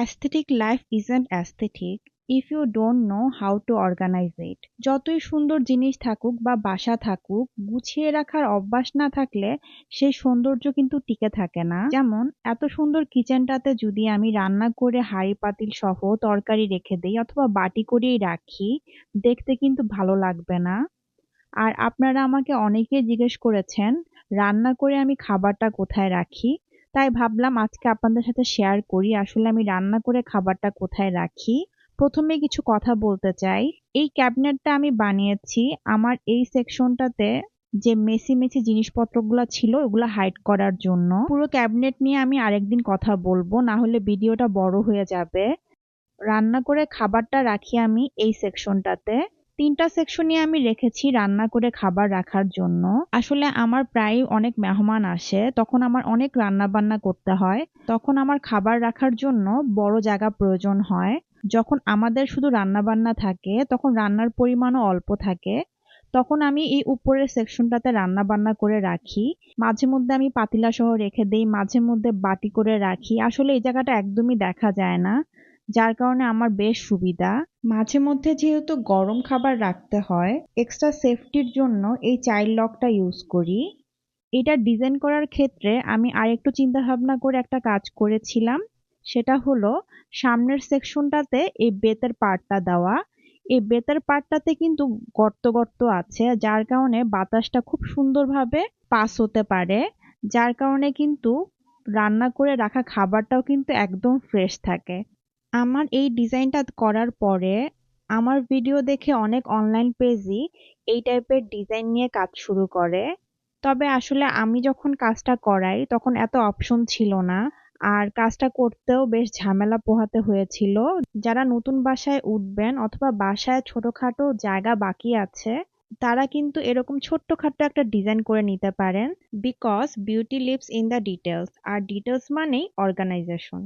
Aesthetic life isn't aesthetic if you don't know how to organize it. যতই সুন্দর জিনিস থাকুক বা বাসা থাকুক, গুছিয়ে রাখার অভ্যাস না থাকলে সেই সৌন্দর্য কিন্তু টিকে থাকে না। যেমন এত সুন্দর কিচেনটাতে যদি আমি রান্না করে হাঁড়ি পাতিল সহ তরকারি রেখে দেই অথবা বাটি করেই রাখি, দেখতে কিন্তু ভালো লাগবে না। আর আপনারা আমাকে অনেকেই জিজ্ঞেস করেছেন রান্না করে আমি খাবারটা কোথায় রাখি। তাই ভাবলাম আজকে আপনাদের সাথে শেয়ার করি আসলে আমি রান্না করে খাবারটা কোথায় রাখি। প্রথমে কিছু কথা বলতে চাই। এই ক্যাবিনেটটা আমি বানিয়েছি আমার এই সেকশনটাতে যে মেসি মেসি জিনিসপত্রগুলো ছিল ওগুলো হাইড করার জন্য। পুরো ক্যাবিনেট নিয়ে আমি আরেকদিন কথা বলবো, না হলে ভিডিওটা বড় হয়ে যাবে। রান্না করে খাবারটা রাখি আমি এই সেকশনটাতে। ৩টা সেকশনই আমি রেখেছি রান্না করে খাবার রাখার জন্য। আসলে আমার প্রায় অনেক মেহমান আসে, তখন আমার অনেক রান্না বান্না করতে হয়। তখন আমার খাবার রাখার জন্য বড় জায়গা প্রয়োজন হয়। যখন আমাদের শুধু রান্না বান্না থাকে তখন রান্নার পরিমাণও অল্প থাকে। তখন আমি এই উপরের সেকশনটাতে রান্না বান্না করে রাখি। মাঝে মধ্যে আমি পাতিলা সহ রেখে দেই, মাঝে মধ্যে বাটি করে রাখি। আসলে এই জায়গাটা একদমই দেখা যায় না, যার কারণে আমার বেশ সুবিধা। মাঝে মধ্যে যেহেতু গরম খাবার রাখতে হয়, এক্সট্রা সেফটির জন্য এই চাইল্ড লকটা ইউজ করি। এটা ডিজাইন করার ক্ষেত্রে আমি আরেকটু চিন্তা ভাবনা করে একটা কাজ করেছিলাম। সেটা হলো সামনের সেকশনটাতে এই বেতের পার্টটা দেওয়া। এই বেতের পার্টটাতে কিন্তু গর্ত গর্ত আছে, যার কারণে বাতাসটা খুব সুন্দরভাবে পাস হতে পারে। যার কারণে কিন্তু রান্না করে রাখা খাবারটাও কিন্তু একদম ফ্রেশ থাকে। আমার এই ডিজাইনটা করার পরে আমার ভিডিও দেখে অনেক অনলাইন পেজই এই টাইপের ডিজাইন নিয়ে কাজ শুরু করে। তবে আসলে আমি যখন কাজটা করাই তখন এত অপশন ছিল না, আর কাজটা করতেও বেশ ঝামেলা পোহাতে হয়েছিল। যারা নতুন বাসায় উঠবেন অথবা বাসায় ছোটখাটো জায়গা বাকি আছে, তারা কিন্তু এরকম ছোট্টখাট্ট একটা ডিজাইন করে নিতে পারেন। Because beauty lives in the details, আর ডিটেলস মানেই অর্গানাইজেশন।